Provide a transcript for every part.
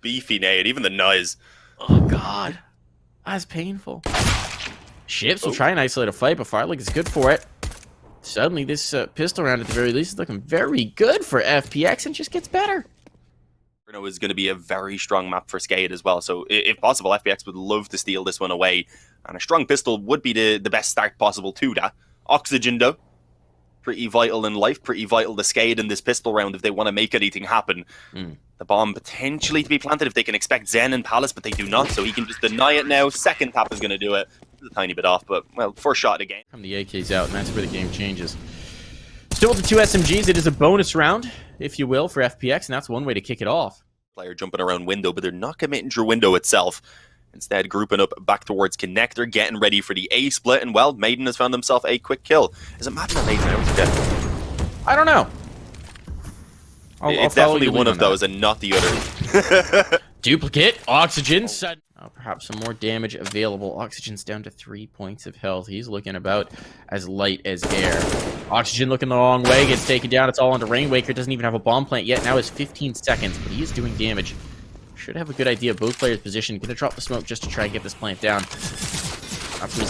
beefy nade, even the noise. Oh god, that's painful. SHiPZ will try and isolate a fight, but Farlig is good for it. Suddenly, this pistol round at the very least is looking very good for FPX and just gets better. Is going to be a very strong map for SKADE as well, so if possible, FPX would love to steal this one away, and a strong pistol would be the best start possible to that. Oxygen, though, pretty vital in life, pretty vital to SKADE in this pistol round if they want to make anything happen. The bomb potentially to be planted if they can expect zehN and Palace, but they do not, so he can just deny it now. Second tap is going to do it. A tiny bit off, but, well, first shot again. Come the AK's out, and that's where the game changes. Still with the 2 SMGs, it is a bonus round, if you will, for FPX, and that's one way to kick it off. Player jumping around window, but they're not committing through window itself. Instead, grouping up back towards connector, getting ready for the A split, and well, Maden has found himself a quick kill. Is it Maden or Maden? I don't know. It's definitely one of those and not the other. Duplicate, Oxygen, perhaps some more damage available. Oxygen's down to 3 points of health. He's looking about as light as air. Oxygen looking the wrong way, gets taken down. It's all onto Rainwaker. Doesn't even have a bomb plant yet. Now is 15 seconds, but he is doing damage. Should have a good idea of both players' position. Gonna drop the smoke just to try and get this plant down. Forces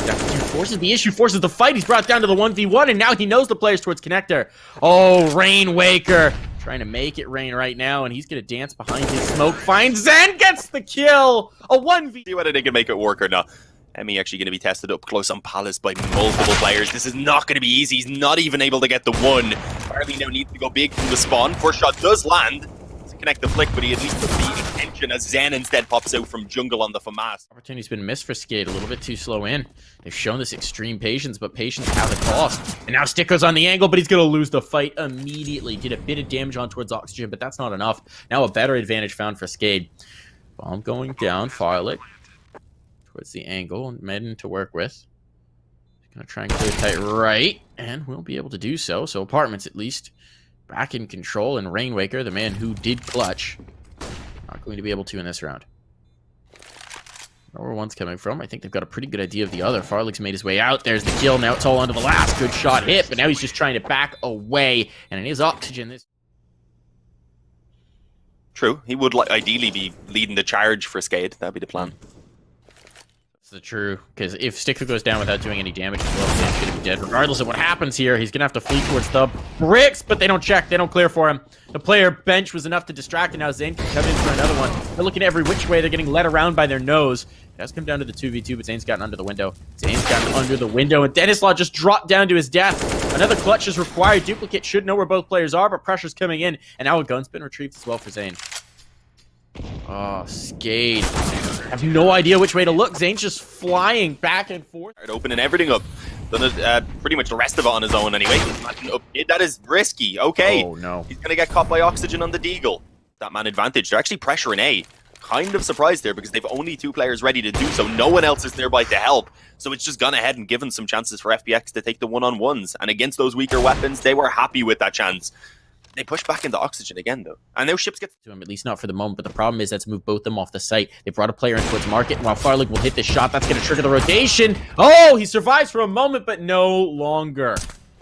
the issue, forces the fight. He's brought down to the 1v1, and now he knows the players towards connector. Oh, Rainwaker trying to make it rain right now, and he's gonna dance behind his smoke. Finds zehN, gets the kill. A 1v. See whether they can make it work or not. Emmy actually going to be tested up close on Palace by multiple players. This is not going to be easy. He's not even able to get the one. Farlig now needs to go big from the spawn. First shot does land to connect the flick, but he at least puts the attention as zehN instead pops out from jungle on the FAMAS. Opportunity's been missed for SKADE, a little bit too slow in. They've shown this extreme patience, but patience has a cost. And now STYKO's on the angle, but he's going to lose the fight immediately. Did a bit of damage on towards Oxygen, but that's not enough. Now a better advantage found for SKADE. Bomb going down, Farlig towards the angle, and Maden to work with. He's going to try and clear tight right, and we'll be able to do so. So Apartments, at least, back in control, and Rainwaker, the man who did clutch, not going to be able to in this round. Know where one's coming from. I think they've got a pretty good idea of the other. Farlig's made his way out. There's the kill. Now it's all onto the last. Good shot hit, but now he's just trying to back away, and it is Oxygen. This. True. He would ideally be leading the charge for SKADE. That'd be the plan. True, because if STYKO goes down without doing any damage, he's going to be dead. Regardless of what happens here, he's going to have to flee towards the bricks, but they don't check. They don't clear for him. The player bench was enough to distract, and now zehN can come in for another one. They're looking every which way. They're getting led around by their nose. It has come down to the 2v2, but zehN's gotten under the window. zehN's gotten under the window, and dennyslaw just dropped down to his death. Another clutch is required. Duplicate should know where both players are, but pressure's coming in, and now a gun's been retrieved as well for zehN. Oh, SKADE. I have no idea which way to look. zehN's just flying back and forth. Opening everything up. Done it, pretty much the rest of it on his own anyway. That is risky. Okay. Oh, no. He's going to get caught by Oxygen on the deagle. That man advantage. They're actually pressuring A. Kind of surprised there because they've only 2 players ready to do so. No one else is nearby to help. So it's just gone ahead and given some chances for FPX to take the one-on-ones. And against those weaker weapons, they were happy with that chance. They push back into Oxygen again, though. And now SHiPZ gets to him, at least not for the moment. But the problem is that's moved both of them off the site. They brought a player in towards market. And while Farlig will hit this shot, that's going to trigger the rotation. Oh, he survives for a moment, but no longer.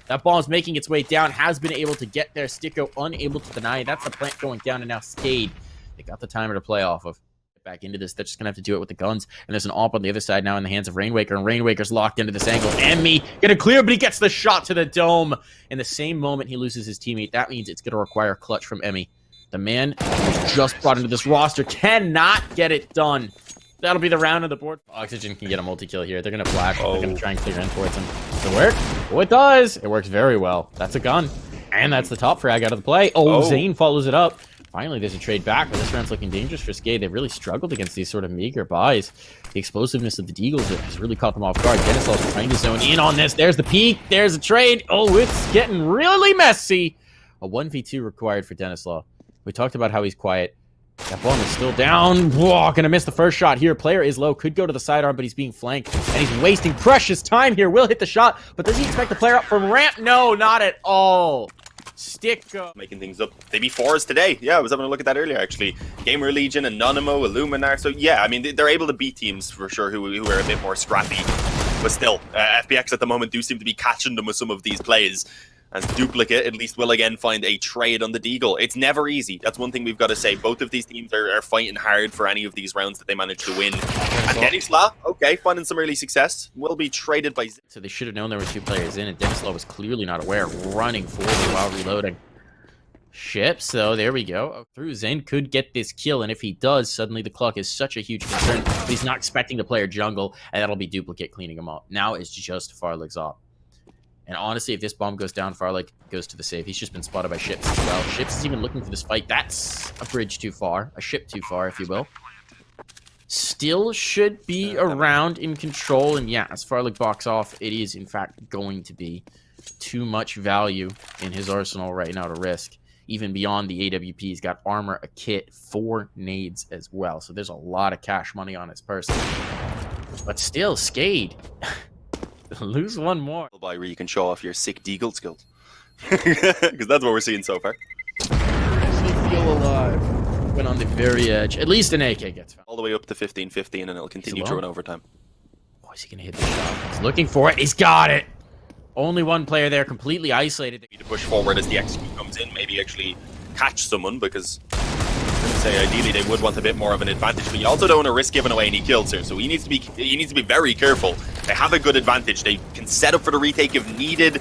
That ball is making its way down. Has been able to get there. STYKO unable to deny. That's the plant going down. And now SKADE. They got the timer to play off of. Back into this, they're just gonna have to do it with the guns, and there's an AWP on the other side now in the hands of Rainwaker, and Rainwaker's locked into this angle. Emmy gonna clear, but he gets the shot to the dome. In the same moment he loses his teammate, that means it's gonna require a clutch from Emmy. The man who's just brought into this roster cannot get it done. That'll be the round on the board. Oxygen can get a multi-kill here. They're gonna flash. They're gonna try and clear in towards him. Does it work? Oh, it does. It works very well. That's a gun, and that's the top frag out of the play. Oh, zehN follows it up. Finally, there's a trade back, but this round's looking dangerous for SKADE. They've really struggled against these sort of meager buys. The explosiveness of the deagles has really caught them off guard. Dennyslaw's trying to zone in on this. There's the peek. There's a trade. Oh, it's getting really messy. A 1v2 required for dennyslaw. We talked about how he's quiet. That bomb is still down. Whoa, gonna miss the first shot here. Player is low. Could go to the sidearm, but he's being flanked. And he's wasting precious time here. Will hit the shot, but does he expect the player up from ramp? No, not at all. STYKO making things up. They beat 4s today. Yeah, I was having a look at that earlier, actually. Gamer Legion, Anonymous, Illuminar. So, yeah, I mean, they're able to beat teams, for sure, who are a bit more scrappy. But still, FPX at the moment do seem to be catching them with some of these plays. As dupreeh at least will again find a trade on the deagle. It's never easy. That's one thing we've got to say. Both of these teams are fighting hard for any of these rounds that they manage to win. And dennyslaw, okay, finding some early success, will be traded by zehN. So they should have known there were 2 players in, and dennyslaw was clearly not aware, running forward while reloading. SHiPZ, so there we go. Through zehN could get this kill, and if he does, suddenly the clock is such a huge concern. He's not expecting to play a jungle, and that'll be dupreeh cleaning him up. Now it's just Farlig's op. And honestly, if this bomb goes down, Farlig goes to the save. He's just been spotted by SHiPZ as well. SHiPZ is even looking for this fight. That's a bridge too far. A ship too far, if you will. Still should be around in control. And yeah, as Farlig box off, it is in fact going to be too much value in his arsenal right now to risk. Even beyond the AWP, he's got armor, a kit, 4 nades as well. So there's a lot of cash money on his person. But still, SKADE... lose one more. By where you can show off your sick deagle skills. Because that's what we're seeing so far. Seriously feel alive. Went on the very edge. At least an AK gets found. All the way up to 15-15 and it'll continue through in overtime. Oh, is he going to hit the shot? He's looking for it. He's got it. Only one player there, completely isolated. To push forward as the execute comes in, maybe actually catch someone, because I would say ideally they would want a bit more of an advantage, but you also don't want to risk giving away any kills here, so he needs to be very careful. They have a good advantage. They can set up for the retake if needed,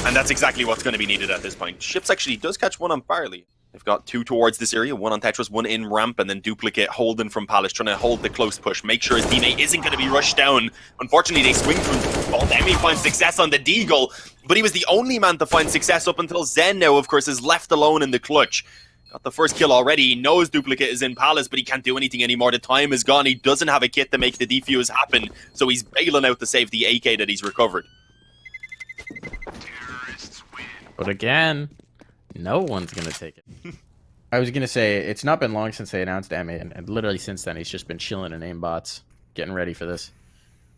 and that's exactly what's going to be needed at this point. SHiPZ actually does catch one on Farlig. They've got 2 towards this area, 1 on Tetris, 1 in ramp, and then dupreeh holding from Palace, trying to hold the close push, make sure his teammate isn't going to be rushed down. Unfortunately, they swing from ball. Emmy finds success on the deagle, but he was the only man to find success up until zehN now, of course, is left alone in the clutch. Got the first kill already. He knows dupreeh is in Palace, but he can't do anything anymore. The time is gone. He doesn't have a kit to make the defuse happen, so he's bailing out to save the AK that he's recovered. But again, no one's going to take it. I was going to say, it's not been long since they announced Emmy, and literally since then, he's just been chilling in aimbots, getting ready for this.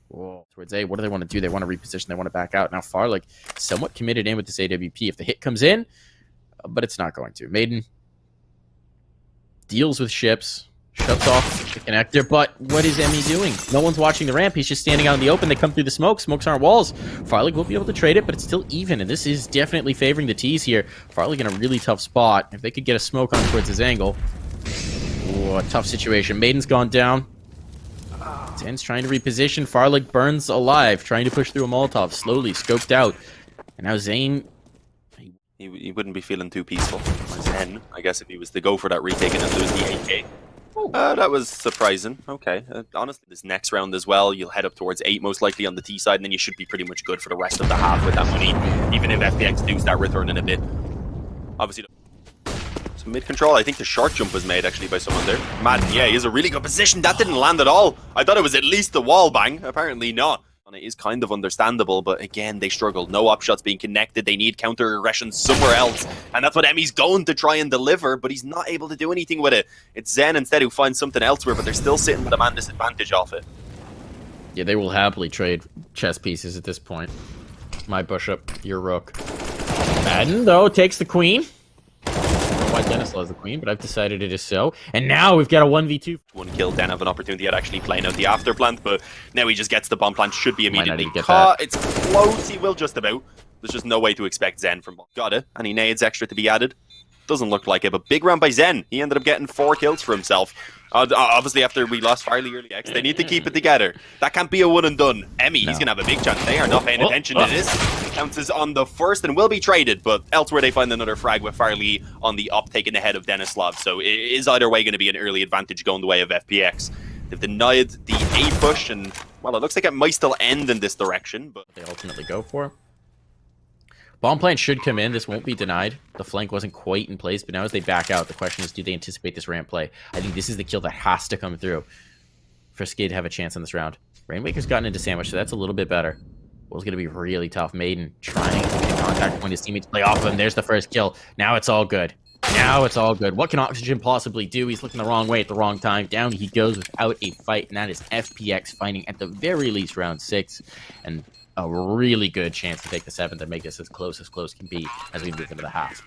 Whoa. Towards A, what do they want to do? They want to reposition, they want to back out. Now Farlig, somewhat committed in with this AWP. If the hit comes in, but it's not going to. Maden deals with SHiPZ, shuts off the connector, but what is Emmy doing? No one's watching the ramp. He's just standing out in the open. They come through the smoke. Smokes aren't walls. Farlig will be able to trade it, but it's still even, and this is definitely favoring the T's here. Farlig in a really tough spot. If they could get a smoke on towards his angle. Ooh, a tough situation. Maden's gone down. zehN's trying to reposition. Farlig burns alive, trying to push through a Molotov. Slowly, scoped out. And now zehN... He wouldn't be feeling too peaceful. zehN, I guess, if he was to go for that retake and then lose the AK. That was surprising. Okay. Honestly, this next round as well, you'll head up towards 8 most likely on the T side, and then you should be pretty much good for the rest of the half with that money, even if FPX do start returning a bit. Obviously, some mid-control. I think the short jump was made, actually, by someone there. Maden, yeah, he has a really good position. That didn't land at all. I thought it was at least the wall bang. Apparently not. And it is kind of understandable, but again, they struggled. No op shots being connected. They need counter-aggression somewhere else. And that's what Emmy's going to try and deliver, but he's not able to do anything with it. It's zehN instead who finds something elsewhere, but they're still sitting with a man disadvantage off it. Yeah, they will happily trade chess pieces at this point. My bishop, your rook. Maden, though, takes the queen. I don't know why dennyslaw is the queen, but I've decided it is so. And now we've got a 1v2. 1 kill, then have an opportunity at actually playing out the after plant, but now he just gets the bomb plant, should be immediately caught. It's close, he will just about. There's just no way to expect zehN from... Got it. Any nades extra to be added? Doesn't look like it, but big round by zehN. He ended up getting 4 kills for himself. Obviously, after we lost Farlig early X, they need to keep it together. That can't be a one and done. Emmy, he's going to have a big chance. They are not paying attention to this. Pounces on the first and will be traded, but elsewhere they find another frag with Farlig on the up, taking the head of dennyslaw. So it is either way going to be an early advantage going the way of FPX. They've denied the A push, and, well, it looks like it might still end in this direction, but... They ultimately go for. Bomb plant should come in. This won't be denied. The flank wasn't quite in place, but now as they back out, the question is, do they anticipate this ramp play? I think this is the kill that has to come through for SKADE to have a chance in this round. Rainwaker's gotten into sandwich, so that's a little bit better. Wall's going to be really tough. Maden trying to get contact when his teammates play off of him. There's the first kill. Now it's all good. Now it's all good. What can Oxygen possibly do? He's looking the wrong way at the wrong time. Down he goes without a fight, and that is FPX finding at the very least round 6. And a really good chance to take the 7th and make this as close can be as we move into the half.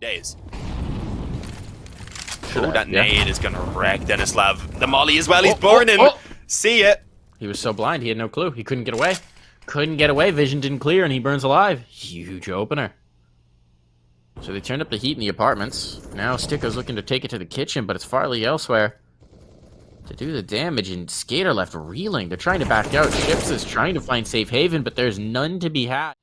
Days. Oh, that nade is going to wreck dennyslaw. The molly as well, he's burning. See it. He was so blind, he had no clue. He couldn't get away. couldn't get away. Vision didn't clear, and he burns alive. Huge opener. So they turned up the heat in the apartments. Now STYKO's looking to take it to the kitchen, but it's Farlig elsewhere to do the damage, and SKADE are left reeling. They're trying to back out. SHiPZ is trying to find safe haven, but there's none to be had.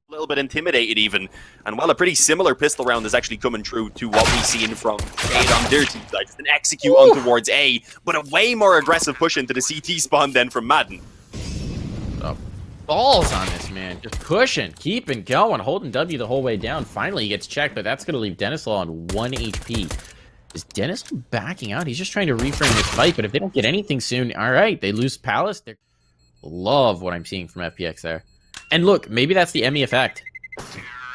Little bit intimidated even, and while a pretty similar pistol round is actually coming through to what we've seen from SKADE on their team side. It's an execute on towards A, but a way more aggressive push into the CT spawn than from Maden. Balls on this man, just pushing, keeping going, holding W the whole way down. Finally he gets checked, but that's going to leave dennyslaw on 1 HP. Is dennyslaw backing out? He's just trying to reframe this fight, but if they don't get anything soon, all right, they lose Palace. They love what I'm seeing from FPX there. And look, maybe that's the Emmy effect,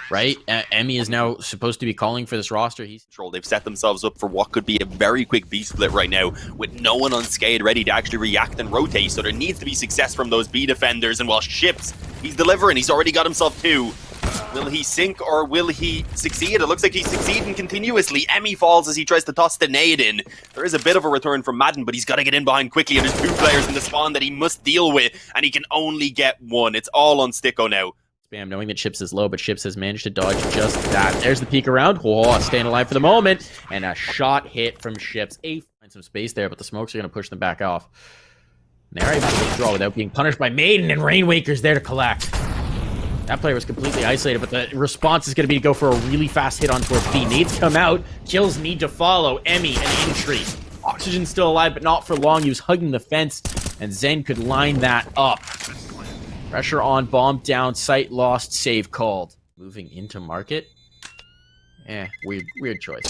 right? Emmy is now supposed to be calling for this roster. They've set themselves up for what could be a very quick B split right now, with no one on SKADE ready to actually react and rotate, so there needs to be success from those B defenders, and while SHiPZ, he's delivering, he's already got himself 2. Will he sink or will he succeed? It looks like he's succeeding continuously. Emmy falls as he tries to toss the nade in. There is a bit of a return from Maden, but he's got to get in behind quickly, and there's 2 players in the spawn that he must deal with, and he can only get 1. It's all on STYKO now. Spam knowing that SHiPZ is low, but SHiPZ has managed to dodge just that. There's the peek around. Oh, staying alive for the moment, and a shot hit from SHiPZ. Find some space there, but the smokes are going to push them back off. And they're able to withdraw without being punished by Maden, and Rainwaker's there to collect. That player was completely isolated, but the response is going to be to go for a really fast hit on towards B. Nades come out, kills need to follow. Emmy, an entry. Oxygen's still alive, but not for long. He was hugging the fence, and zehN could line that up. Pressure on, bomb down, site lost, save called. Moving into market? Weird choice.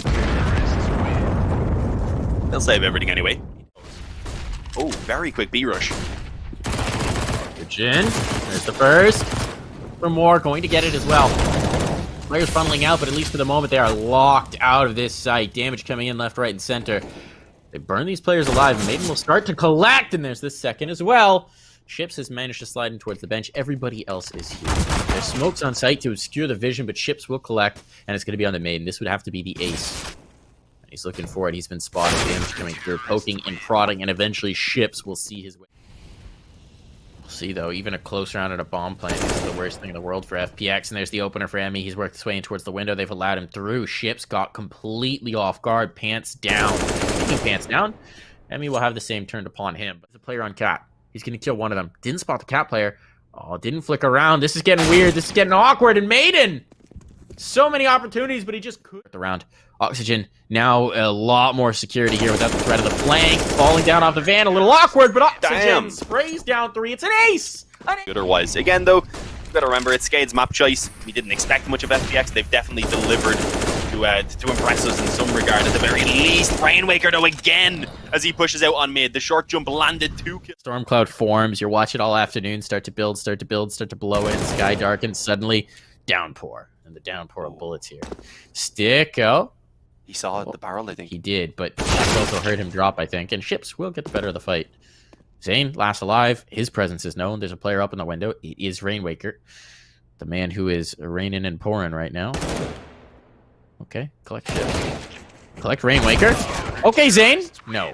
They'll save everything anyway. Oh, very quick B rush. Jin, there's the first. For more, going to get it as well. Players funneling out, but at least for the moment, they are locked out of this site. Damage coming in left, right, and center. They burn these players alive, and Maden will start to collect, and there's this second as well. SHiPZ has managed to slide in towards the bench. Everybody else is here. There's smokes on site to obscure the vision, but SHiPZ will collect, and it's going to be on the Maden. This would have to be the ace. He's looking for it. He's been spotted. Damage coming through, poking and prodding, and eventually SHiPZ will see his way. See though, even a close round at a bomb plant is the worst thing in the world for FPX, and there's the opener for Emmy. He's worked his way in towards the window. They've allowed him through. SHiPZ got completely off guard, pants down. Speaking pants down, Emmy will have the same turned upon him. But the player on cat, he's gonna kill one of them. Didn't spot the cat player. Oh, didn't flick around. This is getting weird. This is getting awkward. And Maden, so many opportunities, but he just couldn't. The round. Oxygen, now a lot more security here without the threat of the flank. Falling down off the van, a little awkward, but Oxygen sprays down 3. It's an ace! Good or wise. Again, though, you've got to remember, it's SKADE's map choice. We didn't expect much of FPX. They've definitely delivered to impress us in some regard, at the very least. Rainwaker, though, again, as he pushes out on mid. The short jump landed 2 kills. Storm cloud forms. You're watching all afternoon. Start to build, start to blow in. Sky darkens. Suddenly, downpour. And the downpour of bullets here. STYKO. He saw the barrel, I think. He did, but SHiPZ also heard him drop, I think. And SHiPZ will get the better of the fight. zehN, last alive. His presence is known. There's a player up in the window. It is Rainwaker. The man who is raining and pouring right now. Okay, collect SHiPZ. Collect Rainwaker. Okay, zehN. No.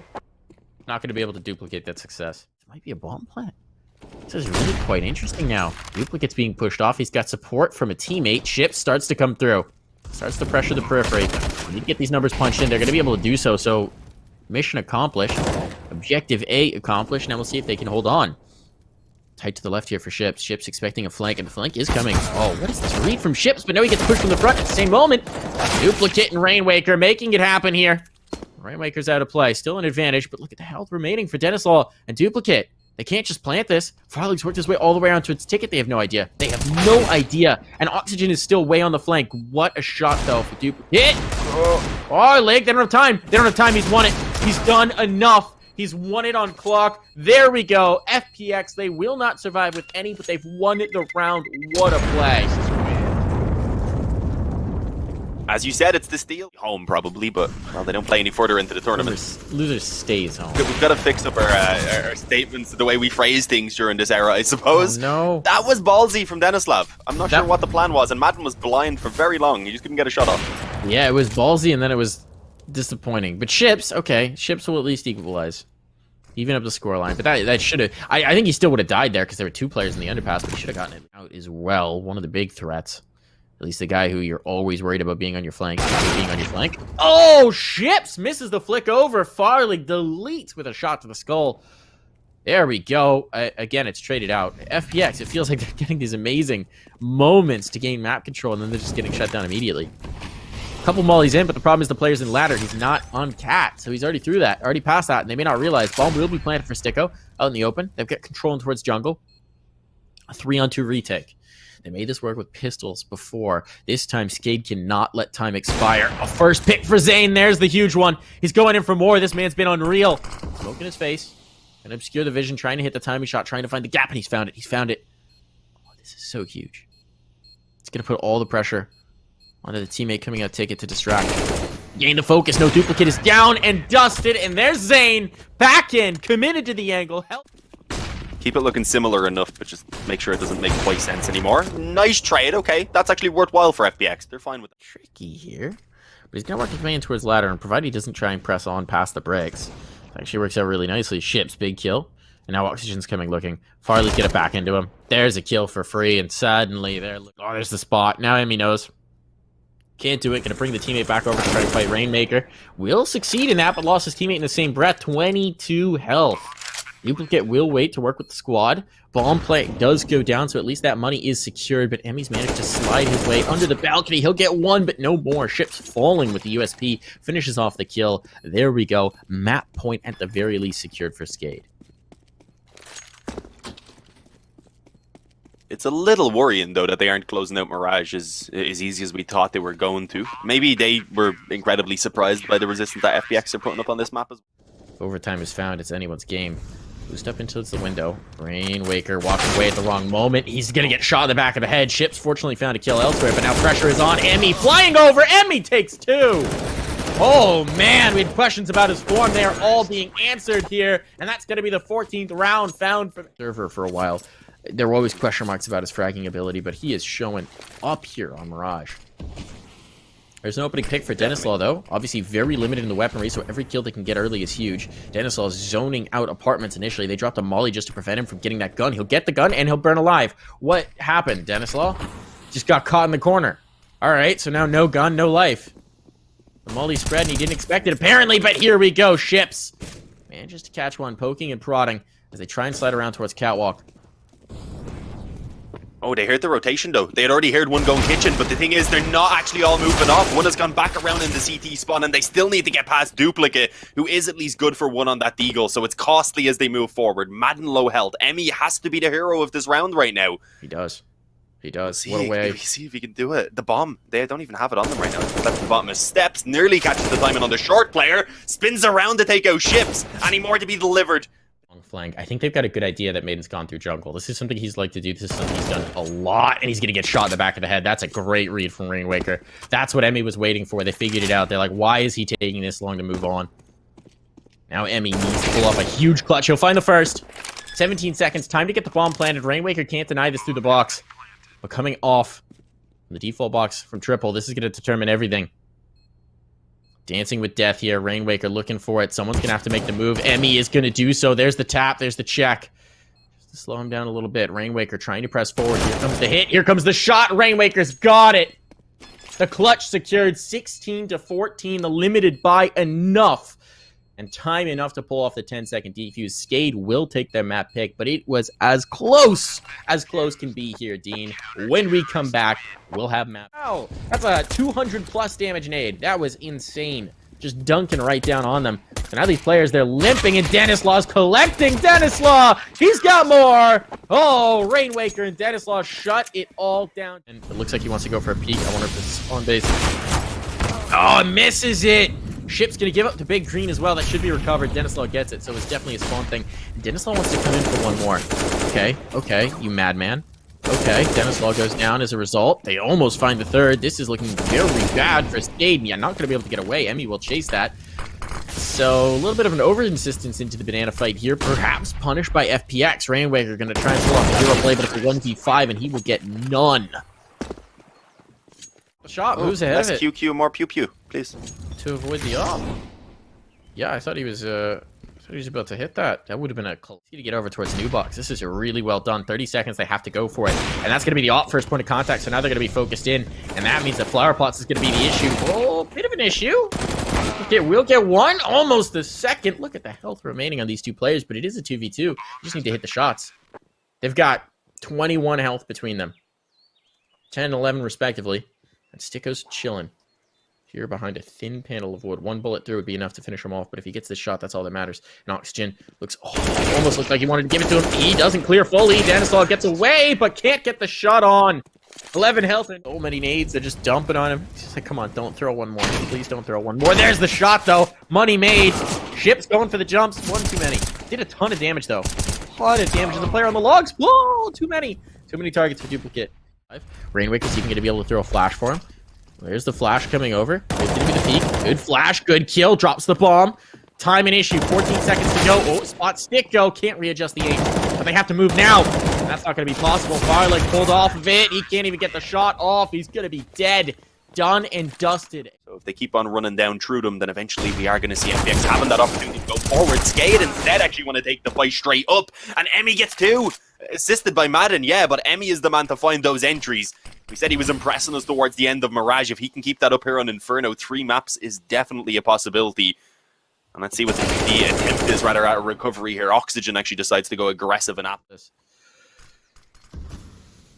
Not going to be able to duplicate that success. It might be a bomb plant. This is really quite interesting now. Duplicate's being pushed off. He's got support from a teammate. SHiPZ starts to come through. Starts to pressure the periphery. We need to get these numbers punched in. They're going to be able to do so. So, mission accomplished. Objective A accomplished. Now we'll see if they can hold on. Tight to the left here for SHiPZ. SHiPZ expecting a flank, and the flank is coming. Oh, what is this read from SHiPZ? But now he gets pushed from the front at the same moment. Duplicate and Rainwaker making it happen here. Rainwaker's out of play. Still an advantage, but look at the health remaining for dennyslaw and Duplicate. They can't just plant this. Farlig's worked his way all the way around to its ticket. They have no idea. They have no idea. And Oxygen is still way on the flank. What a shot, though, for Duplicate. Oh, leg. They don't have time. They don't have time. He's won it. He's done enough. He's won it on clock. There we go. FPX, they will not survive with any, but they've won it the round. What a play. As you said, it's the steal. Home, probably, but, well, they don't play any further into the tournament. Losers stays home. We've got to fix up our statements, the way we phrase things during this era, I suppose. Oh, no. That was ballsy from dennyslaw. I'm not sure what the plan was, and Maden was blind for very long. He just couldn't get a shot off. Yeah, it was ballsy, and then it was disappointing. But SHiPZ, okay, SHiPZ will at least equalize. Even up the scoreline. But that should have... I think he still would have died there because there were 2 players in the underpass, but he should have gotten it out as well. One of the big threats. At least the guy who you're always worried about being on your flank. Oh, SHiPZ misses the flick over. Farlig deletes with a shot to the skull. There we go. Again, it's traded out. FPX, it feels like they're getting these amazing moments to gain map control, and then they're just getting shut down immediately. A couple mollies in, but the problem is the player's in ladder. He's not on cat, so he's already through that, already past that, and they may not realize. Bomb will be planted for STYKO out in the open. They've got control towards jungle. A 3-on-2 retake. They made this work with pistols before. This time, SKADE cannot let time expire. A first pick for zehN. There's the huge one. He's going in for more. This man's been unreal. Smoke in his face. Gonna obscure the vision, trying to hit the timing shot, trying to find the gap, and he's found it. He's found it. Oh, this is so huge. It's gonna put all the pressure onto the teammate coming out ticket to distract. Gain the focus. No duplicate is down and dusted, and there's zehN. Back in, committed to the angle. Help. Keep it looking similar enough, but just make sure it doesn't make quite sense anymore. Nice trade, okay. That's actually worthwhile for FPX. They're fine with that. Tricky here. But he's going to work his way in towards ladder, and provided he doesn't try and press on past the bricks. It actually works out really nicely. SHiPZ, big kill. And now Oxygen's coming looking. Farlig's going to back into him. There's a kill for free, and suddenly there... Oh, there's the spot. Now Emmy knows. Can't do it. Going to bring the teammate back over to try to fight Rainwaker. Will succeed in that, but lost his teammate in the same breath. 22 health. Duplicate will wait to work with the squad. Bomb play does go down, so at least that money is secured, but Emmy's managed to slide his way under the balcony. He'll get one, but no more. SHiPZ falling with the USP. Finishes off the kill. There we go. Map point at the very least secured for SKADE. It's a little worrying, though, that they aren't closing out Mirage as easy as we thought they were going to. Maybe they were incredibly surprised by the resistance that FPX are putting up on this map as well. Overtime is found. It's anyone's game. Boost up into the window. Rainwaker walking away at the wrong moment. He's going to get shot in the back of the head. SHiPZ fortunately found a kill elsewhere, but now pressure is on. Emmy flying over. Emmy takes 2. Oh, man. We had questions about his form. They are all being answered here, and that's going to be the 14th round found for the server for a while. There were always question marks about his fragging ability, but he is showing up here on Mirage. There's an opening pick for dennyslaw, though. Obviously, very limited in the weaponry, so every kill they can get early is huge. dennyslaw is zoning out apartments initially. They dropped a molly just to prevent him from getting that gun. He'll get the gun, and he'll burn alive. What happened, dennyslaw? Just got caught in the corner. All right, so now no gun, no life. The molly spread, and he didn't expect it, apparently, but here we go. SHiPZ manages to catch one, poking and prodding as they try and slide around towards catwalk. Oh, they heard the rotation, though. They had already heard one going kitchen, but the thing is, they're not actually all moving off. One has gone back around in the CT spawn, and they still need to get past Duplicate, who is at least good for one on that deagle, so it's costly as they move forward. Maden low health. Emmy has to be the hero of this round right now. He does. He does. What a way. See if he can do it. The bomb. They don't even have it on them right now. Left at the bottom of steps. Nearly catches the timing on the short player. Spins around to take out SHiPZ. Any more to be delivered. Flank. I think they've got a good idea that Maden's gone through jungle. This is something he's liked to do. This is something he's done a lot, and he's going to get shot in the back of the head. That's a great read from Rainwaker. That's what Emmy was waiting for. They figured it out. They're like, why is he taking this long to move on? Now Emmy needs to pull off a huge clutch. He'll find the first. 17 seconds. Time to get the bomb planted. Rainwaker can't deny this through the box. But coming off the default box from triple, this is going to determine everything. Dancing with death here. Rainwaker looking for it. Someone's going to have to make the move. Emmy is going to do so. There's the tap. There's the check. Just to slow him down a little bit. Rainwaker trying to press forward. Here comes the hit. Here comes the shot. Rainwaker's got it. The clutch secured 16 to 14. The limited by enough. And time enough to pull off the 10-second defuse. SKADE will take their map pick, but it was as close can be here, Dean. When we come back, we'll have map. Wow, that's a 200+ damage nade. That was insane. Just dunking right down on them. And now these players, they're limping, and dennyslaw's collecting. dennyslaw! He's got more! Oh, Rainwaker and dennyslaw shut it all down. And it looks like he wants to go for a peek. I wonder if this is on base. Oh, misses it! SHiPZ gonna give up to Big Green as well. That should be recovered. dennyslaw gets it, so it's definitely a spawn thing. dennyslaw wants to come in for one more. Okay, you madman. Okay, dennyslaw goes down as a result. They almost find the third. This is looking very bad for SKADE. Yeah, not going to be able to get away. Emmy will chase that. So, a little bit of an over-insistence into the banana fight here. Perhaps punished by FPX. Rainwaker going to try and pull off a hero play, but it's a 1v5, and he will get none. The shot moves ahead of it. Less QQ, more pew-pew, please. To avoid the off. Yeah, I thought he was about to hit that. That would have been a close to get over towards new box. This is really well done. 30 seconds, they have to go for it. And that's going to be the op first point of contact, so now they're going to be focused in. And that means that flower plots is going to be the issue. Oh, bit of an issue. We'll get one, almost the second. Look at the health remaining on these two players, but it is a 2v2. You just need to hit the shots. They've got 21 health between them. 10 and 11 respectively. And STYKO's chilling here behind a thin panel of wood. One bullet through would be enough to finish him off, but if he gets this shot, that's all that matters. And Oxygen looks, almost looks like he wanted to give it to him. He doesn't clear fully. dennyslaw gets away, but can't get the shot on. 11 health and so many nades. They're just dumping on him. He's just like, come on, don't throw one more. Please don't throw one more. There's the shot, though. Money made. Ship's going for the jumps. One too many. Did a ton of damage, though. A lot of damage to the player on the logs. Whoa, too many. Too many targets for duplicate. Rainwaker's even going to be able to throw a flash for him. There's the flash coming over. It's going to be the peak. Good flash, good kill. Drops the bomb. Time and issue. 14 seconds to go. Oh, spot STYKO. Can't readjust the aim. But they have to move now. That's not going to be possible. Farlig pulled off of it. He can't even get the shot off. He's going to be dead. Done and dusted. So if they keep on running down through them, then eventually we are going to see FPX having that opportunity to go forward. SKADE instead actually want to take the fight straight up. And Emmy gets two. Assisted by Maden, yeah, but Emmy is the man to find those entries. We said he was impressing us towards the end of Mirage. If he can keep that up here on Inferno, 3 maps is definitely a possibility. And let's see what the attempt is rather at a recovery here. Oxygen actually decides to go aggressive and at this.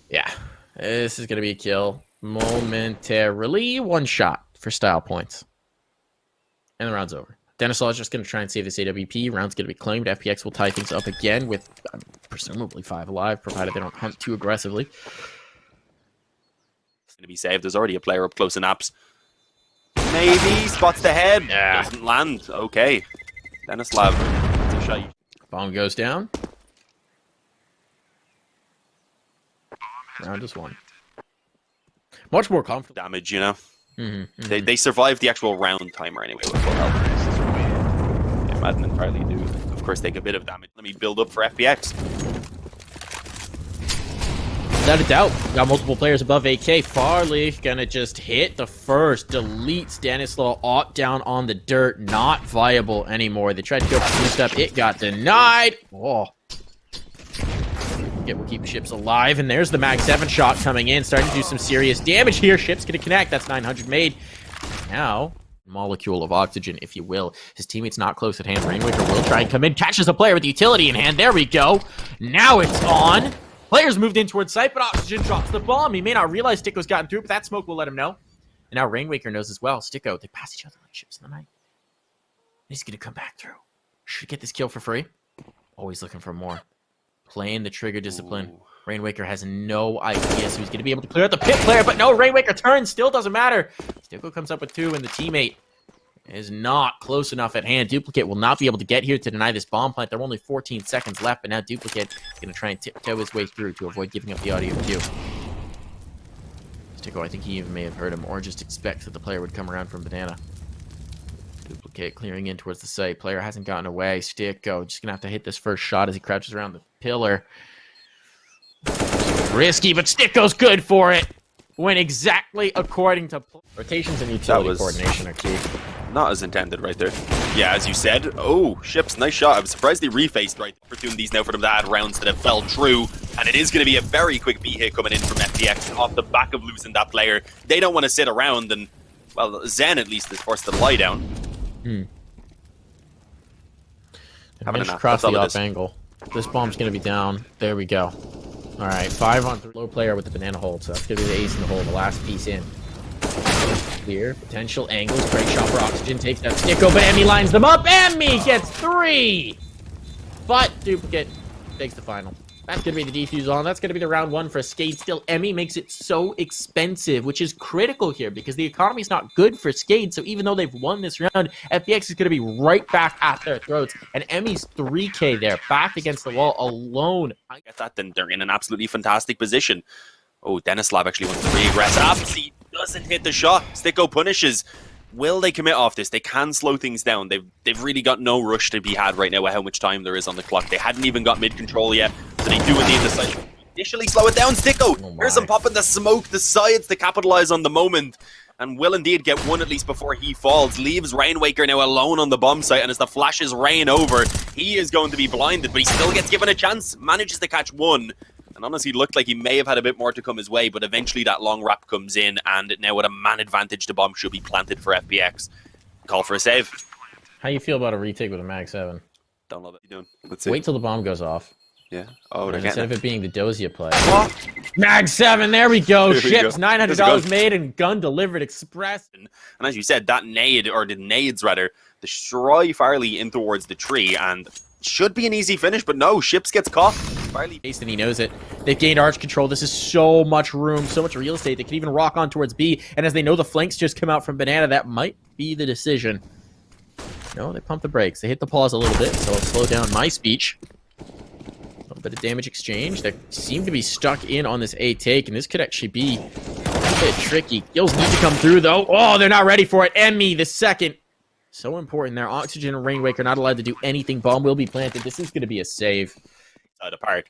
Yeah, this is going to be a kill. Momentarily, one shot for style points. And the round's over. dennyslaw is just going to try and save this AWP. Round's going to be claimed. FPX will tie things up again with presumably 5 alive, provided they don't hunt too aggressively. To be saved. There's already a player up close in apps. Maybe spots the head. Yeah. Doesn't land. Okay. dennyslaw. It's a shot. Bomb goes down. Round is won. Much more comfortable. Damage, you know. They survived the actual round timer anyway with full health. Yeah, Maden and Farlig do, of course, take a bit of damage. Let me build up for FPX. Without a doubt, got multiple players above AK. Farlig gonna just hit the first, deletes dennyslaw opt down on the dirt, not viable anymore. They tried to go for 2-step, it got denied. Oh. We'll keep ships alive, and there's the Mag 7 shot coming in, starting to do some serious damage here. Ship's gonna connect, that's 900 made. Now, molecule of oxygen, if you will. His teammate's not close at hand. Rainwaker will try and come in, catches a player with utility in hand. There we go. Now it's on. Players moved in towards site, but Oxygen drops the bomb. He may not realize STYKO's gotten through, but that smoke will let him know. And now Rainwaker knows as well. STYKO, they pass each other like ships in the night. He's going to come back through. Should get this kill for free. Always looking for more. Playing the trigger discipline. Ooh. Rainwaker has no idea, so he's going to be able to clear out the pit player, but no, Rainwaker turns, still doesn't matter. STYKO comes up with 2, and the teammate is not close enough at hand. Duplicate will not be able to get here to deny this bomb plant. There are only 14 seconds left, but now Duplicate is going to try and tiptoe his way through to avoid giving up the audio queue. STYKO, I think he even may have heard him, or just expects that the player would come around from Banana. Duplicate clearing in towards the site. Player hasn't gotten away. STYKO just going to have to hit this first shot as he crouches around the pillar. Risky, but STYKO's good for it. Went exactly according to rotations and utility coordination are key. Not as intended right there. Yeah, as you said. Oh, ships, nice shot. I was surprised they refaced right opportunities now for them to add rounds that have fell true. And it is going to be a very quick B hit coming in from FPX off the back of losing that player. They don't want to sit around, and, well, zehN at least is forced to lie down. Having a cross the up angle. This bomb's going to be down. There we go. All right, 5 on 3. Low player with the banana hold, so that's going to be the ace in the hole, the last piece in. Here, potential angles. Great shot for Oxygen. Takes that STYKO, but Emmy lines them up. Emmy gets 3! But Duplicate takes the final. That's going to be the defuse on. That's going to be the round one for SKADE. Still, Emmy makes it so expensive, which is critical here because the economy is not good for SKADE. So even though they've won this round, FPX is going to be right back at their throats. And Emmy's 3K there, back against the wall alone. I get that, then they're in an absolutely fantastic position. Oh, dennyslaw actually wants to re-aggress. He doesn't hit the shot. STYKO punishes. Will they commit off this? They can slow things down. They've really got no rush to be had right now with how much time there is on the clock. They hadn't even got mid-control yet, so they do indeed decide to initially slow it down. STYKO, here's him popping the smoke, the sides to capitalize on the moment, and will indeed get one at least before he falls. Leaves Rainwaker now alone on the bomb site, and as the flashes rain over, he is going to be blinded, but he still gets given a chance, manages to catch one. And honestly, looked like he may have had a bit more to come his way, but eventually that long wrap comes in, and now with a man advantage, the bomb should be planted for FPX. Call for a save. How you feel about a retake with a Mag 7? Don't love it. What are you doing? Let's see. Wait till the bomb goes off. Yeah. Oh, And instead of it being the Dozia play. What? Mag 7, there we go. There we Ships, go. $900 made and gun delivered express. And as you said, that nade, or the nades rather, destroy Farlig in towards the tree, and should be an easy finish, but no, SHiPZ gets caught. Farlig, And he knows it. They've gained arch control. This is so much room, so much real estate. They can even rock on towards B. And as they know the flanks just come out from Banana, that might be the decision. No, they pump the brakes. They hit the pause a little bit, so I'll slow down my speech. A little bit of damage exchange. They seem to be stuck in on this A take, and this could actually be a bit tricky. Kills need to come through, though. Oh, they're not ready for it. Emmy, the second. So important there. Oxygen and Rainwaker not allowed to do anything. Bomb will be planted. This is going to be a save. side apart.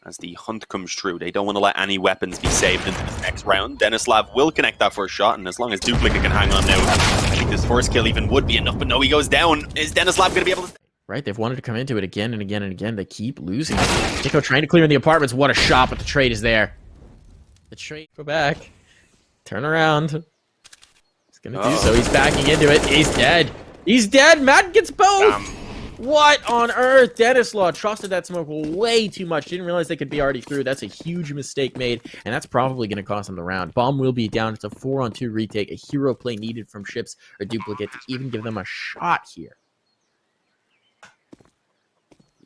As the hunt comes true, they don't want to let any weapons be saved into this next round. dennyslaw will connect that first shot, and as long as dupreeh can hang on now, I think this first kill even would be enough, but no, he goes down. Is dennyslaw going to be able to... Right, they've wanted to come into it again and again and again. They keep losing. STYKO trying to clear in the apartments. What a shot, but the trade is there. The trade... Go back. Turn around. He's going to do so. He's backing into it. He's dead. He's dead. Maden gets both. What on earth? dennyslaw trusted that smoke way too much. Didn't realize they could be already through. That's a huge mistake made, and that's probably going to cost them the round. Bomb will be down. It's a 4-on-2 retake. A hero play needed from SHiPZ or duplicate to even give them a shot here.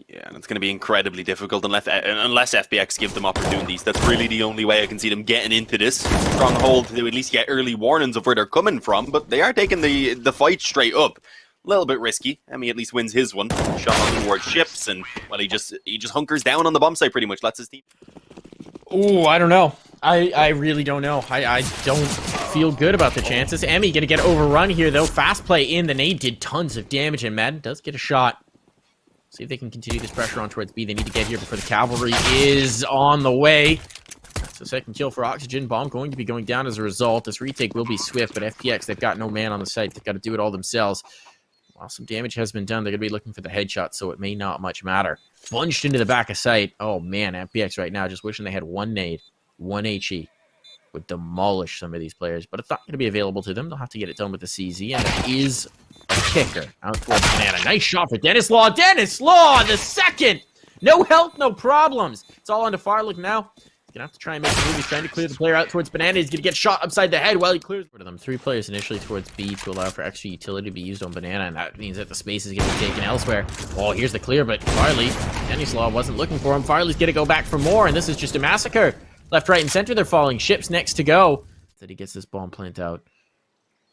Yeah, and it's going to be incredibly difficult unless FPX give them opportunities. That's really the only way I can see them getting into this stronghold to at least get early warnings of where they're coming from, but they are taking the fight straight up. A little bit risky. Emmy at least wins his one. Shot on towards SHiPZ, and well, he just hunkers down on the bomb site pretty much. Lets his team. Oh, I don't know. I really don't know. I don't feel good about the chances. Emmy gonna get overrun here though. Fast play in. The nade did tons of damage, and Maden does get a shot. See if they can continue this pressure on towards B. They need to get here before the cavalry is on the way. So second kill for Oxygen. Bomb going to be going down as a result. This retake will be swift, but FPX, they've got no man on the site. They've got to do it all themselves. While some damage has been done, they're going to be looking for the headshot, so it may not much matter. Bunched into the back of sight. Oh, man, FPX right now just wishing they had one nade, one HE. Would demolish some of these players, but it's not going to be available to them. They'll have to get it done with the CZ, and it is a kicker. Out towards Banana. Nice shot for dennyslaw. dennyslaw, the second! No health, no problems. It's all on to Farlig now. He's going to have to try and make a move. He's trying to clear the player out towards Banana. He's going to get shot upside the head while he clears for them. 3 players initially towards B to allow for extra utility to be used on Banana, and that means that the space is going to be taken elsewhere. Oh, here's the clear, but Farlig, dennyslaw wasn't looking for him. Farlig's going to go back for more, and this is just a massacre. Left, right, and center, they're falling. SHiPZ next to go. That he gets this bomb plant out.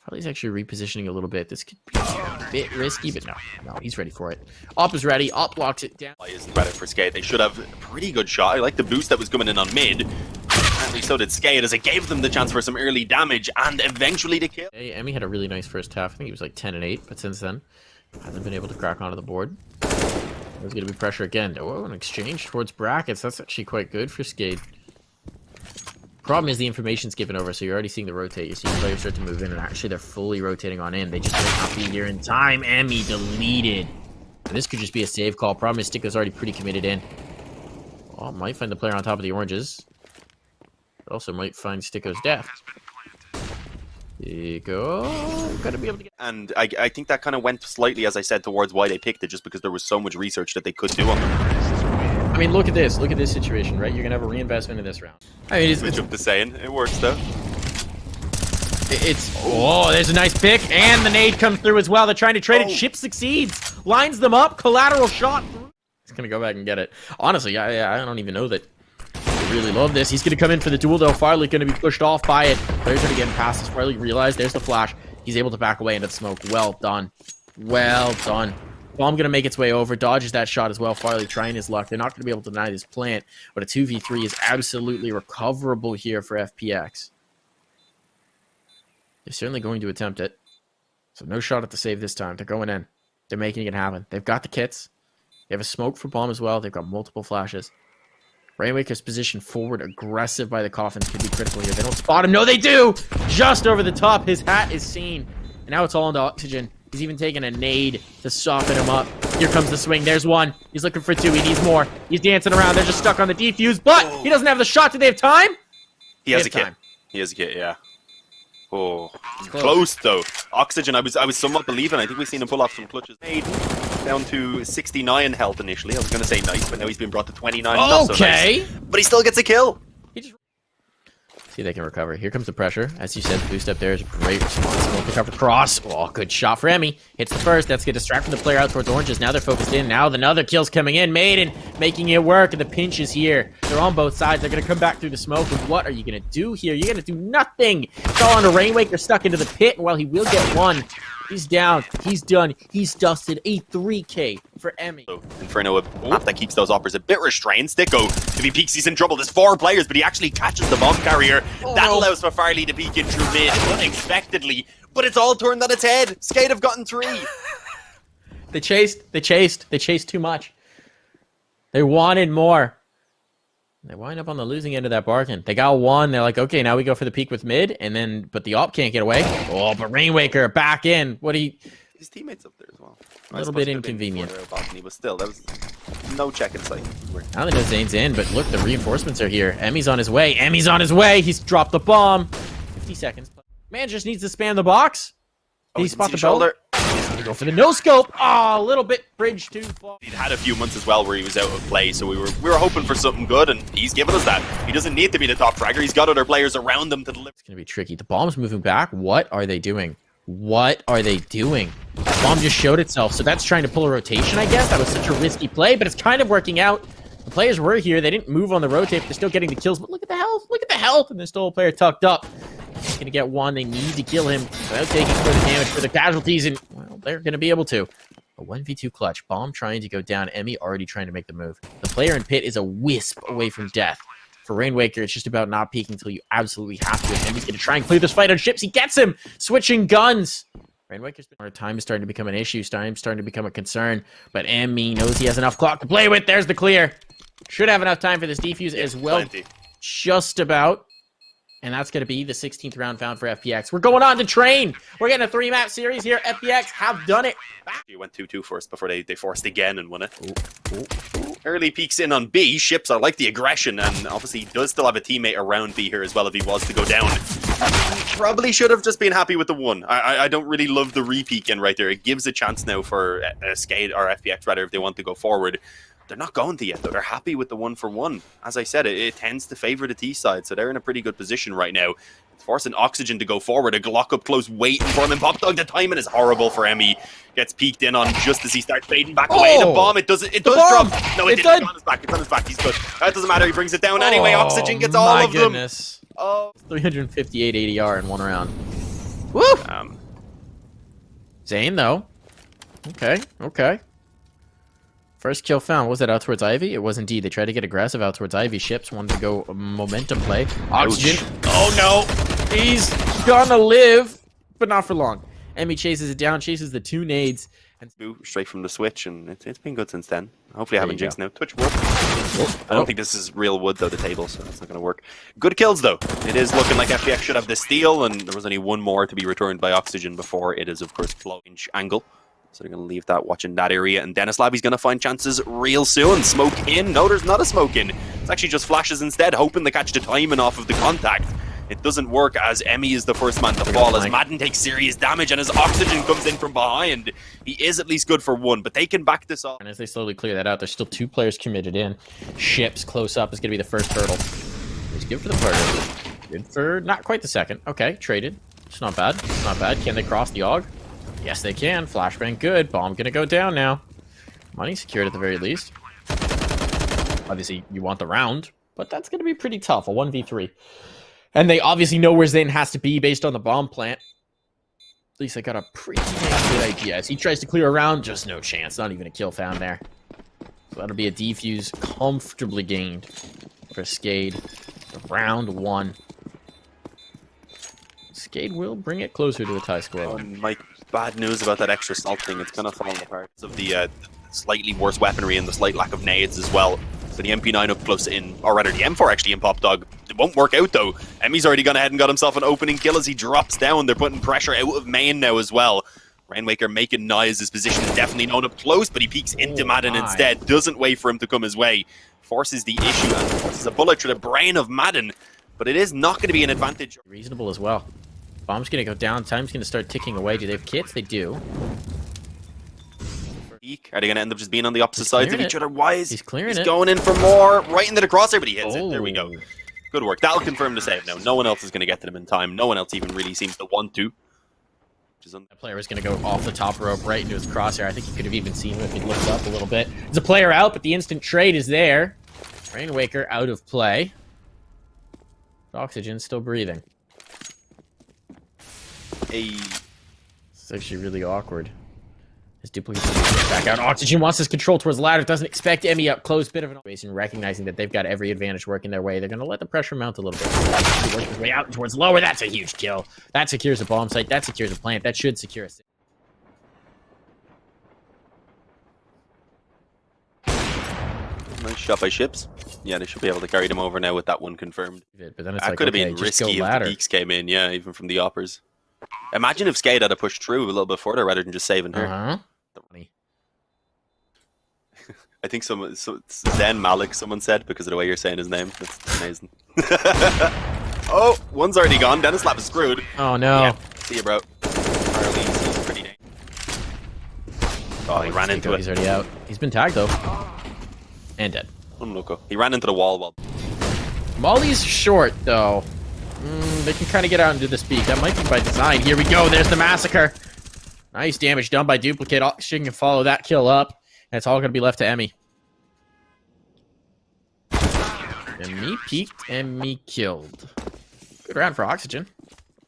Farlig's actually repositioning a little bit. This could be a bit risky, but no, he's ready for it. Op is ready. Op blocks it down. Isn't better for SKADE. They should have a pretty good shot. I like the boost that was coming in on mid. Apparently so did SKADE, as it gave them the chance for some early damage and eventually the kill. Hey, Emmy had a really nice first half. I think he was like 10 and 8, but since then, hasn't been able to crack onto the board. There's going to be pressure again. Oh, an exchange towards brackets. That's actually quite good for SKADE. Problem is the information's given over, so you're already seeing the rotate. You see the players start to move in, and actually they're fully rotating on in. They just might not be here in time. Emmy deleted. And this could just be a save call. Problem is STYKO's already pretty committed in. Oh, might find the player on top of the oranges. Also might find STYKO's death. STYKO gotta be able to get... And I think that kind of went slightly, as I said, towards why they picked it, just because there was so much research that they could do on them. I mean, look at this. Look at this situation, right? You're going to have a reinvestment in this round. I mean, Switch up to zehN. It works, though. Oh, there's a nice pick. And the nade comes through as well. They're trying to trade it. SHiPZ succeeds. Lines them up. Collateral shot. He's gonna go back and get it. Honestly, I don't even know that I really love this. He's gonna come in for the duel though. Farlig gonna be pushed off by it. Players gonna get past this. Farlig realized there's the flash. He's able to back away into the smoke. Well done. Well done. Bomb gonna make its way over. Dodges that shot as well. Farlig trying his luck. They're not gonna be able to deny this plant, but a 2v3 is absolutely recoverable here for FPX. They're certainly going to attempt it. So no shot at the save this time. They're going in. They're making it happen. They've got the kits. They have a smoke for bomb as well. They've got multiple flashes. Rainwaker's position forward, aggressive by the coffins, could be critical here. They don't spot him. No, they do! Just over the top. His hat is seen. And now it's all into oxygen. He's even taking a nade to soften him up. Here comes the swing. There's one. He's looking for two. He needs more. He's dancing around. They're just stuck on the defuse, but he doesn't have the shot. Do they have time? He has a kit. He has a kit, yeah. Oh, close though. Oxygen, I was somewhat believing. I think we've seen him pull off some clutches. Maden down to 69 health initially. I was going to say nice, but now he's been brought to 29. Not so nice. But he still gets a kill. See if they can recover. Here comes the pressure. As you said, the boost up there is a great response. We'll pick up the cross. Oh, good shot for Emmy. Hits the first. That's going to distract from the player out towards oranges. Now they're focused in. Now another kill's coming in. Maden making it work, and the pinch is here. They're on both sides. They're going to come back through the smoke. And what are you going to do here? You're going to do nothing. It's all on a Rainwaker stuck into the pit. And while he will get one, he's down. He's done. He's dusted. A 3K for Emmy. Inferno, a map that keeps those operas a bit restrained. STYKO, if he peeks, he's in trouble. There's 4 players, but he actually catches the bomb carrier. That allows for Farlig to peek in through mid unexpectedly. But it's all turned on its head. SKADE have gotten 3. They chased too much. They wanted more. They wind up on the losing end of that bargain. They got 1. They're like, okay, now we go for the peek with mid, and then, but the op can't get away. Oh, but Rainwaker back in. What do you... His teammates up there as well. A little bit inconvenient. But still, that was no check in sight. Now they know zehN's in, but look, the reinforcements are here. Emmy's on his way. Emmy's on his way. He's dropped the bomb. 50 seconds. Man just needs to spam the box. Did he spot the shoulder? Go for the no scope. Oh, a little bit bridge too far. He'd had a few months as well where he was out of play, so we were hoping for something good, and he's given us that. He doesn't need to be the top fragger. He's got other players around him to deliver. It's gonna be tricky. The bomb's moving back. What are they doing? What are they doing? The bomb just showed itself, so that's trying to pull a rotation, I guess. That was such a risky play, but it's kind of working out. The players were here. They didn't move on the rotate, but they're still getting the kills. But look at the health. Look at the health. And there's still a player tucked up. He's going to get 1. They need to kill him without taking further damage for the casualties. And, well, they're going to be able to. A 1v2 clutch. Bomb trying to go down. Emmy already trying to make the move. The player in pit is a wisp away from death. For Rainwaker, it's just about not peeking until you absolutely have to. And Emmy's going to try and clear this fight on ships. He gets him. Switching guns. Rainwaker's time is starting to become an issue. Time is starting to become a concern. But Emmy knows he has enough clock to play with. There's the clear. Should have enough time for this defuse as well. Plenty. Just about. And that's going to be the 16th round found for FPX. We're going on to train. We're getting a 3-map series here. FPX have done it. You went 2-2 first before they forced again and won it. Ooh. Early peeks in on B. Ships are like the aggression, and obviously he does still have a teammate around B here as well if he was to go down. Probably should have just been happy with the 1. I don't really love the re-peek in right there. It gives a chance now for SKADE or FPX rather if they want to go forward. They're not going to yet, though. They're happy with the 1-for-1. As I said, it tends to favor the T side, so they're in a pretty good position right now. It's forcing Oxygen to go forward. A Glock up close, waiting for him. And Pop Dog, the timing is horrible for Emmy. Gets peeked in on just as he starts fading back away. The bomb, it does drop. No, it didn't. It's on his back. It's on his back. He's good. That doesn't matter. He brings it down anyway. Oxygen gets all of them. Oh, 358 ADR in 1 round. Woo! zehN, though. Okay. First kill found. Was that out towards Ivy? It was indeed. They tried to get aggressive out towards Ivy. Ships wanted to go momentum play. Oxygen. Oh no! He's gonna live, but not for long. Emmy chases it down, chases the 2 nades. And straight from the switch, and it's been good since then. Hopefully I haven't jinxed now. Touch wood. I don't think this is real wood, though, the table, so that's not going to work. Good kills, though. It is looking like FPX should have the steal, and there was only 1 more to be returned by Oxygen before it is, of course, inch angle. So they're going to leave that watching that area, and dennyslaw, he's going to find chances real soon. Smoke in. No, there's not a smoke in. It's actually just flashes instead, hoping to catch the timing off of the contact. It doesn't work as Emmy is the first man to fall, as Maden takes serious damage and as Oxygen comes in from behind. He is at least good for 1, but they can back this up. And as they slowly clear that out, there's still 2 players committed in. Ships close up is going to be the first hurdle. It's good for the first. Good for not quite the second. Okay, traded. It's not bad. It's not bad. Can they cross the AUG? Yes, they can. Flashbang good. Bomb going to go down now. Money secured at the very least. Obviously, you want the round, but that's going to be pretty tough, a 1v3. And they obviously know where zehN has to be based on the bomb plant. At least I got a pretty damn good idea. As he tries to clear around, just no chance. Not even a kill found there. So that'll be a defuse comfortably gained for SKADE. Round 1. SKADE will bring it closer to a tie score. Oh, Mike, bad news about that extra salt thing. It's kind of falling apart. Of the slightly worse weaponry and the slight lack of nades as well. So the MP9 up close in, or rather the M4 actually in Pop Dog. It won't work out though. Emmy's already gone ahead and got himself an opening kill as he drops down. They're putting pressure out of main now as well. Rainwaker making noise. His position is definitely known up close, but he peeks into Maden instead. Doesn't wait for him to come his way. Forces the issue and forces a bullet through the brain of Maden. But it is not going to be an advantage. Reasonable as well. Bomb's going to go down. Time's going to start ticking away. Do they have kits? They do. Are they going to end up just being on the opposite sides of each other? Why is he's clearing it? He's going in for more. Right into the crosshair, but he hits it. There we go. Good work. That'll confirm the save now. No one else is going to get to them in time. No one else even really seems to want to. That player was going to go off the top rope right into his crosshair. I think he could have even seen him if he looked up a little bit. There's a player out, but the instant trade is there. Rainwaker out of play. Oxygen still breathing. Hey. It's actually really awkward. His duplicate back out. Oxygen wants his control towards the ladder. Doesn't expect Emmy up close. Bit of an and recognizing that they've got every advantage working their way. They're going to let the pressure mount a little bit. Work his way out towards lower. That's a huge kill. That secures a bomb site. That secures a plant. That should secure a... Nice shot by SHiPZ. Yeah, they should be able to carry them over now with that one confirmed. But then it's that like, could have okay, been risky if the geeks came in, yeah, even from the oppers. Imagine if SKADE had pushed through a little bit further rather than just saving her. I think zehN Malik, someone said, because of the way you're saying his name. That's amazing. Oh, one's already gone. dennyslaw is screwed. Oh, no. Yeah. See you, bro. He's pretty name. Oh, he ran into it. He's already out. He's been tagged, though. And dead. Niko. He ran into the wall while... Molly's short, though. They can kind of get out and do this peak. That might be by design. Here we go. There's the massacre. Nice damage done by duplicate. Oxygen can follow that kill up. And it's all going to be left to Emmy. Emmy peaked, Emmy killed. Good round for Oxygen.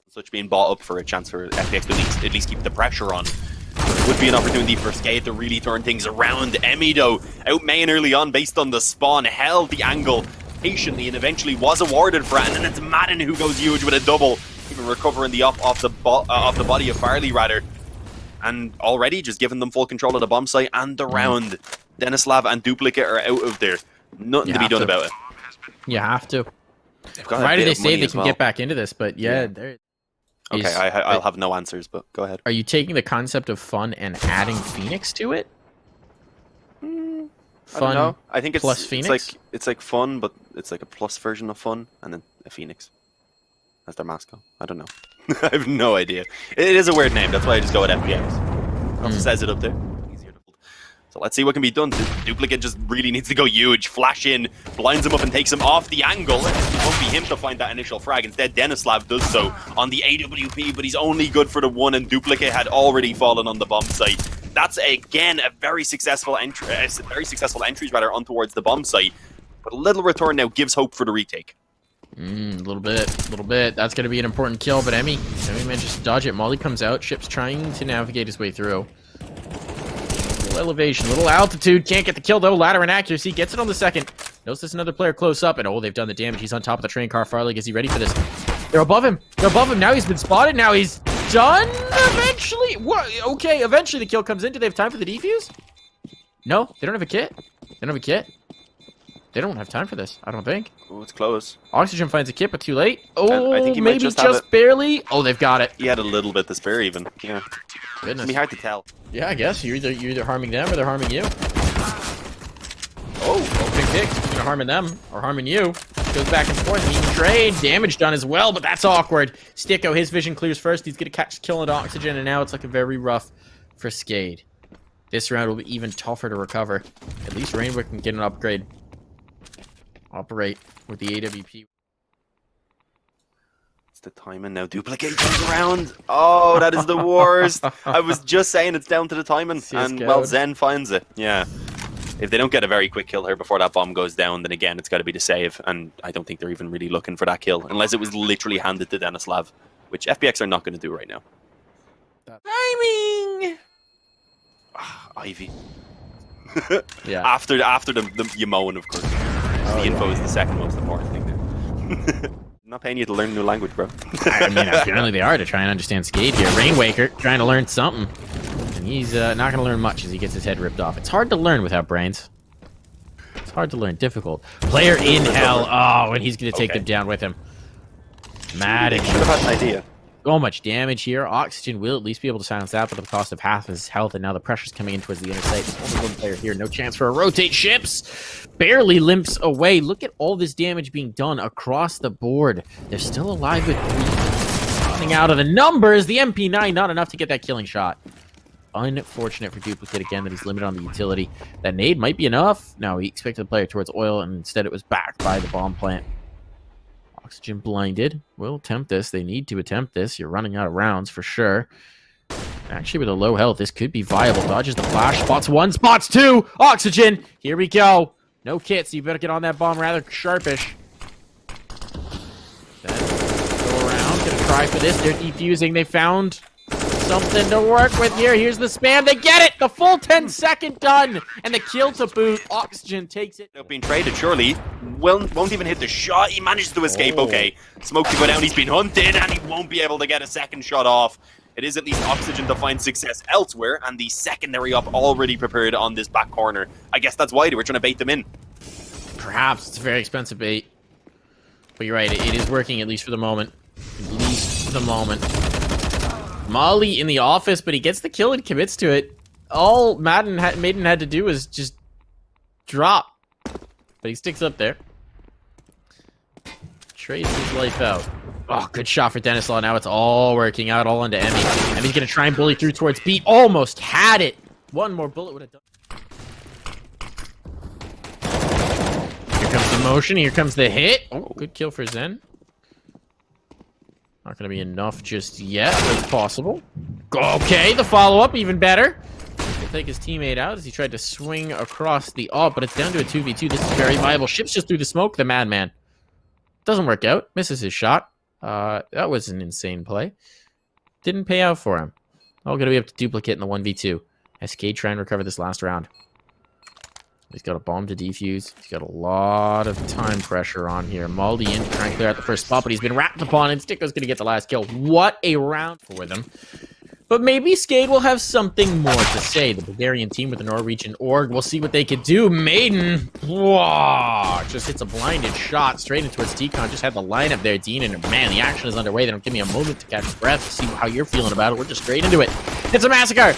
Such being bought up for a chance for FPX to at least keep the pressure on. It would be an opportunity for SKADE to really turn things around. Emmy, though, out main early on based on the spawn, held the angle patiently and eventually was awarded for it. And then it's Maden who goes huge with a double, even recovering the up off the body of Farlig, rather. And already just giving them full control of the bomb site and the round. dennyslaw and duplicate are out of there. Nothing to be done about it. You have to. Why did they say they can get back into this? But yeah, there. Okay, I'll have no answers, but go ahead. Are you taking the concept of fun and adding Phoenix to it? Fun I don't know. I think it's plus Phoenix? It's like fun, but it's like a plus version of fun, and then a Phoenix. That's their mascot. I don't know. I have no idea. It is a weird name. That's why I just go with FPX. Also says it up there. Easier to hold. So let's see what can be done. Duplicate just really needs to go huge. Flash in, blinds him up and takes him off the angle. It won't be him to find that initial frag. Instead, dennyslaw does so on the AWP, but he's only good for the one, and duplicate had already fallen on the bomb site. That's again a very successful entry, entries rather on towards the bomb site. But a little return now gives hope for the retake. A little bit. That's going to be an important kill, but Emmy manages to dodge it. Molly comes out. SHiPZ trying to navigate his way through. Little elevation, little altitude. Can't get the kill, though. Ladder and accuracy. Gets it on the second. Notices another player close up, and oh, they've done the damage. He's on top of the train car. Farlig, is he ready for this? They're above him. Now he's been spotted. Now he's done. Eventually. What? Okay, eventually the kill comes in. Do they have time for the defuse? No, they don't have a kit. They don't have time for this, I don't think. Oh, it's close. Oxygen finds a kit, but too late. Oh, I think he maybe just barely. Oh, they've got it. He had a little bit to spare, even. Yeah. Goodness. It's gonna be hard to tell. Yeah, I guess you're either harming them or they're harming you. Oh, big pick. Either harming them or harming you. Goes back and forth. Even trade. Damage done as well, but that's awkward. STYKO, his vision clears first. He's gonna catch kill into Oxygen, and now it's looking very rough for SKADE. This round will be even tougher to recover. At least Rainwaker can get an upgrade. Operate with the AWP. It's the timing now. Duplicate comes around. Oh, that is the worst. I was just saying it's down to the timing. And, well, zehN finds it. Yeah. If they don't get a very quick kill here before that bomb goes down, then again, it's got to be the save. And I don't think they're even really looking for that kill, unless it was literally handed to dennyslaw, which FPX are not going to do right now. Timing! Ivy. Yeah. After the Yamon, of course. The info is the second most important thing there. I'm not paying you to learn a new language, bro. I mean, apparently they are to try and understand SKADE here. Rainwaker trying to learn something. And he's not going to learn much as he gets his head ripped off. It's hard to learn without brains. It's hard to learn. Difficult. Player in hell. Oh, and he's going to take them down with him. Maden. Should have had an idea. So much damage here. Oxygen will at least be able to silence that, but at the cost of half his health, and now the pressure's coming in towards the inner sight. There's only one player here. No chance for a rotate. SHiPZ barely limps away. Look at all this damage being done across the board. They're still alive with 3. Running out of the numbers. The MP9, not enough to get that killing shot. Unfortunate for dupreeh again that he's limited on the utility. That nade might be enough. No, he expected the player towards oil, and instead it was backed by the bomb plant. Oxygen blinded. Will attempt this. They need to attempt this. You're running out of rounds for sure. Actually, with a low health, this could be viable. Dodges the flash. Spots 1, spots 2. Oxygen. Here we go. No kits. You better get on that bomb rather sharpish. Then go around. Gonna try for this. They're defusing. They found something to work with here. Here's the spam. They get it. The full 10-second done. And the kill to boot. Oxygen takes it. Being traded, surely. Won't even hit the shot. He manages to escape. Okay. Smoke to go down. He's been hunted, and he won't be able to get a second shot off. It is at least Oxygen to find success elsewhere, and the secondary up already prepared on this back corner. I guess that's why they were trying to bait them in. Perhaps. It's a very expensive bait. But you're right. It is working, at least for the moment. At least for the moment. Molly in the office, but he gets the kill and commits to it. All Maden had to do was just drop. But he sticks up there. Trades his life out. Oh, good shot for dennyslaw. Now it's all working out, all into Emmy. Emmy's going to try and bully through towards Beat. Almost had it. One more bullet would have done. Here comes the motion. Here comes the hit. Oh, good kill for zehN. Not going to be enough just yet, but it's possible. Okay, the follow-up, even better. He'll take his teammate out as he tried to swing across the AWP, but it's down to a 2v2. This is very viable. SHiPZ just through the smoke, the madman. Doesn't work out. Misses his shot. That was an insane play. Didn't pay out for him. All going to be up to dupreeh in the 1v2. SKADE try and recover this last round. He's got a bomb to defuse. He's got a lot of time pressure on here. Maldi in to try and clear out the first spot, but he's been wrapped upon, and STYKO's going to get the last kill. What a round for them. But maybe SKADE will have something more to say. The Bulgarian team with the Norwegian org. We'll see what they could do. Maden. Whoa, just hits a blinded shot straight into towards TCon. Just had the lineup there, Dean, and man, the action is underway. They don't give me a moment to catch breath to see how you're feeling about it. We're just straight into it. It's a massacre.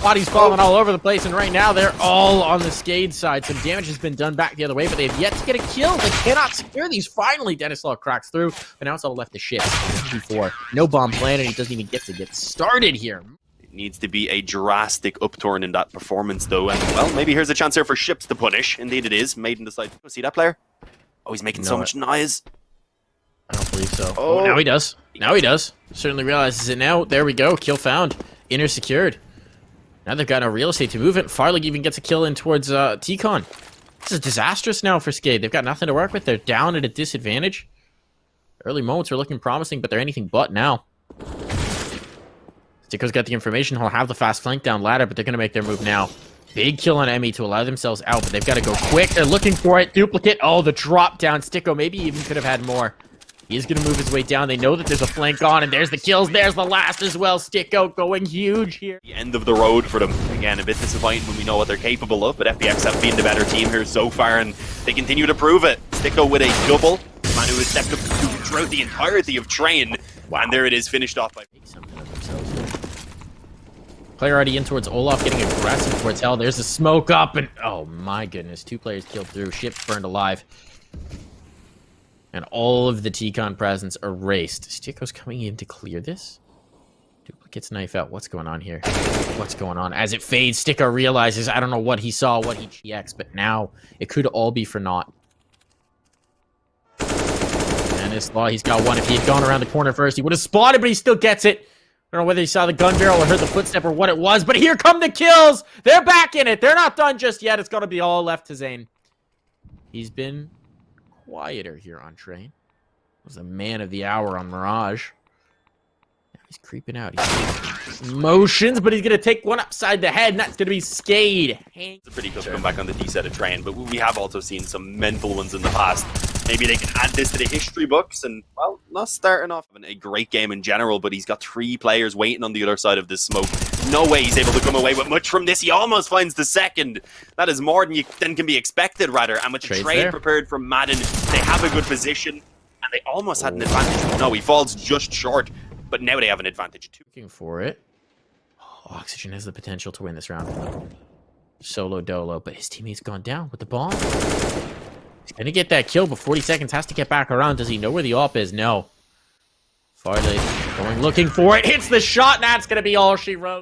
Bodies falling all over the place, and right now they're all on the SKADE side. Some damage has been done back the other way, but they've yet to get a kill. They cannot secure these. Finally, dennyslaw cracks through, but now it's all left to SHiPZ. Before, no bomb planted. He doesn't even get to get started here. It needs to be a drastic upturn in that performance, though, and well, maybe here's a chance here for SHiPZ to punish. Indeed, it is. Maden decides to go see that player. Oh, he's making so much noise. I don't believe so. Oh, now he does. Now he does. Certainly realizes it now. There we go. Kill found. Inner secured. Now they've got no real estate to move it. Farlig even gets a kill in towards TCon. This is disastrous now for SKADE. They've got nothing to work with. They're down at a disadvantage. Early moments are looking promising, but they're anything but now. STYKO's got the information. He'll have the fast flank down ladder, but they're going to make their move now. Big kill on Emmy to allow themselves out, but they've got to go quick. They're looking for it. dupreeh. Oh, the drop down. STYKO maybe even could have had more. He's going to move his way down. They know that there's a flank on, and there's the kills. There's the last as well. STYKO going huge here. The end of the road for them. Again, a bit disappointing when we know what they're capable of, but FPX have been the better team here so far, and they continue to prove it. STYKO with a double. Man who has stepped up throughout the entirety of train. Wow. And there it is, finished off by... Player already in towards Olaf, getting aggressive towards hell. There's a smoke up, and oh my goodness. 2 players killed through. SHiPZ burned alive. And all of the TCon presence erased. STYKO's coming in to clear this. dupreeh's knife out. What's going on here? What's going on? As it fades, STYKO realizes, I don't know what he saw, what he GX, but now it could all be for naught. dennyslaw, he's got one. If he had gone around the corner first, he would have spotted, but he still gets it. don't know whether he saw the gun barrel or heard the footstep or what it was, but here come the kills! They're back in it! They're not done just yet. It's gonna be all left to zehN. He's been quieter here on Train. Was the man of the hour on Mirage. Now he's creeping out. He's motions, but he's gonna take one upside the head, and that's gonna be SKADE. It's a pretty good comeback on the D set of Train, but we have also seen some mental ones in the past. Maybe they can add this to the history books, and, well, not starting off having a great game in general, but he's got 3 players waiting on the other side of this smoke. No way he's able to come away with much from this. He almost finds the second. That is more than can be expected, rather. And with the trade prepared from Maden, they have a good position, and they almost had an advantage. No, he falls just short, but now they have an advantage too. Looking for it. Oh, Oxygen has the potential to win this round. Solo dolo, but his teammate's gone down with the bomb. He's gonna get that kill, but 40 seconds has to get back around. Does he know where the op is? No. Farlig going looking for it. Hits the shot, and that's gonna be all she wrote.